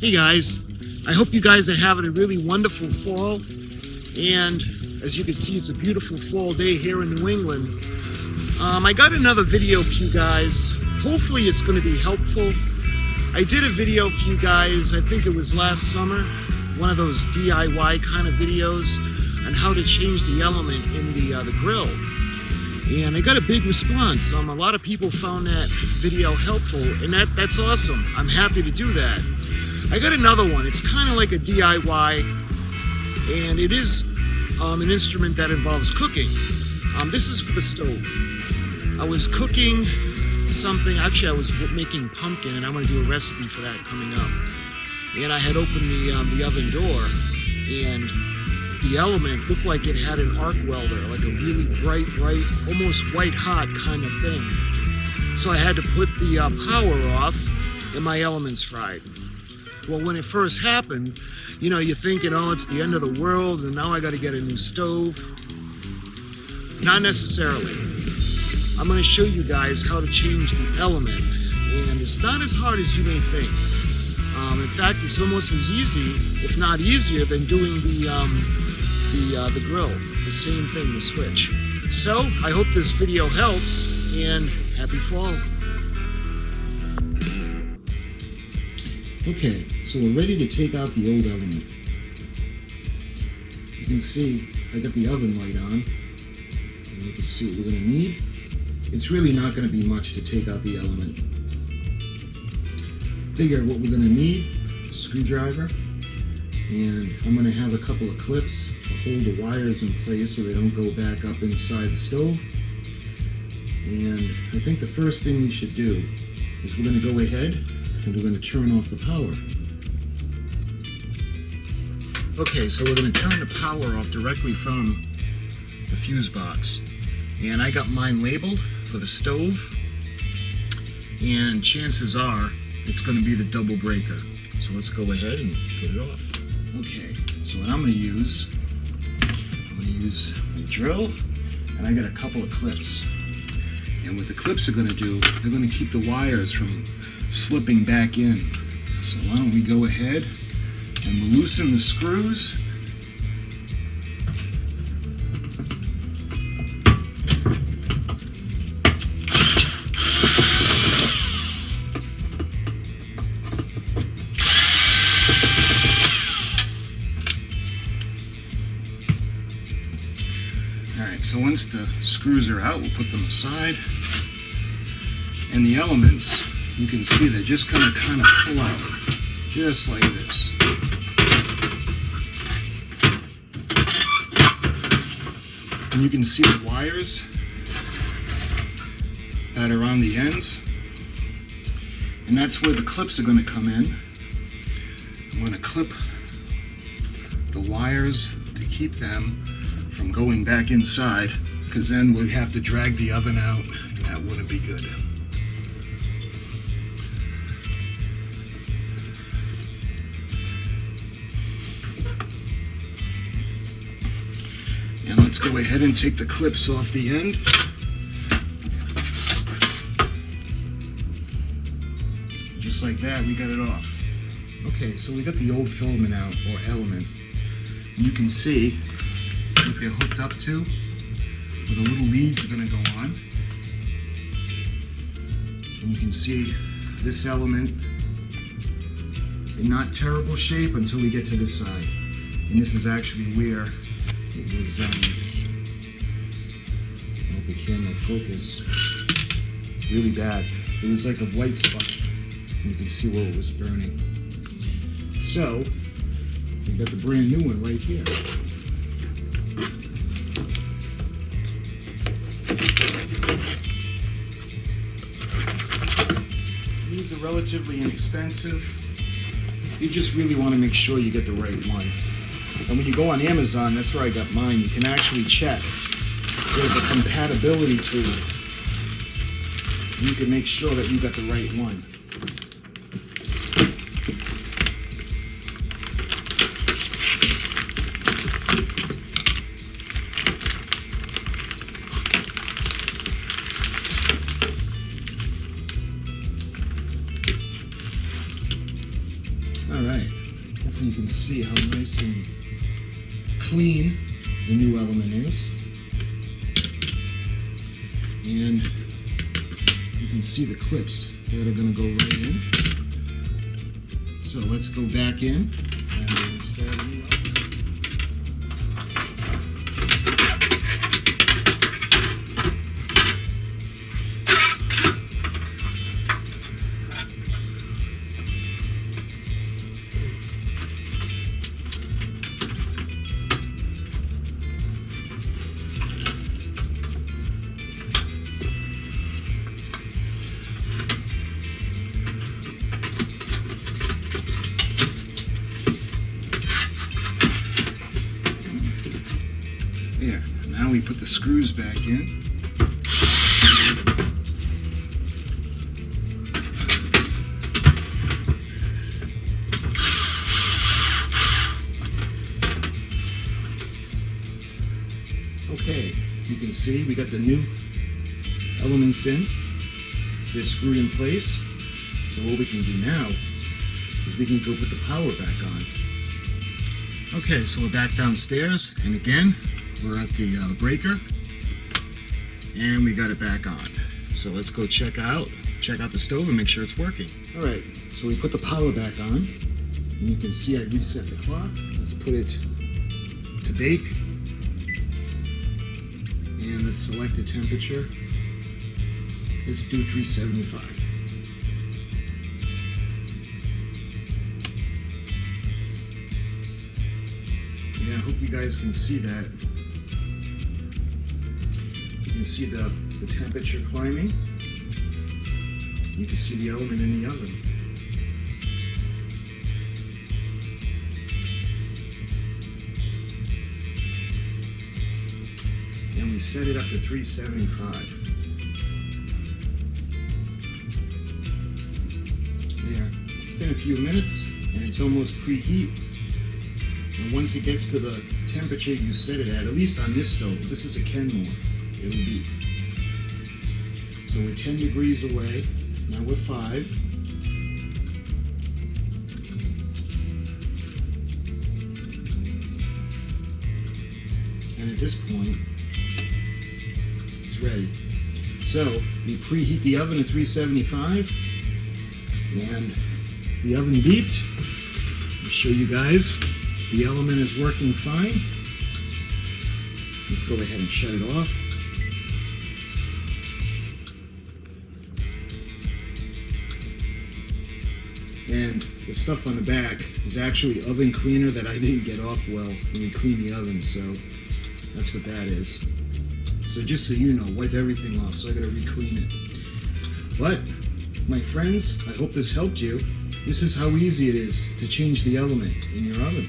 Hey guys, I hope you guys are having a really wonderful fall, and as you can see, it's a beautiful fall day here in New England. I got another video for you guys. Hopefully it's going to be helpful. I did a video for you guys, I think it was last summer, one of those DIY kind of videos on how to change the element in the grill. And I got a big response. A lot of people found that video helpful, and that's awesome. I'm happy to do that. I got another one. It's kind of like a DIY, and it is an instrument that involves cooking. This is for the stove. I was cooking something. Actually, I was making pumpkin, and I'm going to do a recipe for that coming up. And I had opened the oven door, and the element looked like it had an arc welder, like a really bright, almost white hot kind of thing. So I had to put the power off, and my element's fried. Well, when it first happened, you know, you're thinking, oh, it's the end of the world, and now I got to get a new stove. Not necessarily. I'm going to show you guys how to change the element, and it's not as hard as you may think. In fact, it's almost as easy, if not easier, than doing the grill. The same thing, the switch. So, I hope this video helps, and happy fall. Okay, so we're ready to take out the old element. You can see I got the oven light on, and you can see what we're going to need. It's really not going to be much to take out the element. Figure what we're going to need: a screwdriver, and I'm going to have a couple of clips to hold the wires in place so they don't go back up inside the stove. And I think the first thing we should do is we're going to go ahead and we're going to turn off the power. Okay, so we're going to turn the power off directly from the fuse box. And I got mine labeled for the stove, and chances are it's going to be the double breaker. So let's go ahead and put it off. Okay, so what I'm going to use my drill, and I got a couple of clips. And what the clips are going to do, they're going to keep the wires from slipping back in. So why don't we go ahead and we'll loosen the screws. Alright, so once the screws are out, we'll put them aside. And the elements, you can see they're just going to kind of pull out, just like this. And you can see the wires that are on the ends. And that's where the clips are going to come in. I'm going to clip the wires to keep them from going back inside, because then we'd have to drag the oven out, and that wouldn't be good. And let's go ahead and take the clips off the end. Just like that, we got it off. Okay, so we got the old filament out, or element. And you can see what they're hooked up to, where the little leads are going to go on. And you can see this element in not terrible shape until we get to this side. And this is actually where it was, let the camera focus, really bad. It was like a white spot, and you can see where it was burning. So, we got the brand new one right here. These are relatively inexpensive. You just really want to make sure you get the right one. And when you go on Amazon, that's where I got mine, you can actually check. There's a compatibility tool. You can make sure that you got the right one. All right. see how nice and clean the new element is. And you can see the clips that are going to go right in. So let's go back in and install the new element. There, now we put the screws back in. Okay, so you can see we got the new elements in. They're screwed in place. So what we can do now is we can go put the power back on. Okay, so we're back downstairs, and again, we're at the breaker, and we got it back on. So let's go check out the stove and make sure it's working. All right, so we put the power back on, and you can see I reset the clock. Let's put it to bake, and let's select the temperature. Let's do 375. Yeah, I hope you guys can see that. You can see the temperature climbing. You can see the element in the oven. And we set it up to 375. There. It's been a few minutes and it's almost preheat. And once it gets to the temperature you set it at least on this stove, this is a Kenmore, it'll be. So we're 10 degrees away, now we're 5. And at this point, it's ready. So we preheat the oven at 375, and the oven beeped. I'll show you guys. The element is working fine. Let's go ahead and shut it off. And the stuff on the back is actually oven cleaner that I didn't get off well when we cleaned the oven, so that's what that is. So just so you know, wipe everything off, so I gotta re-clean it. But, my friends, I hope this helped you. This is how easy it is to change the element in your oven.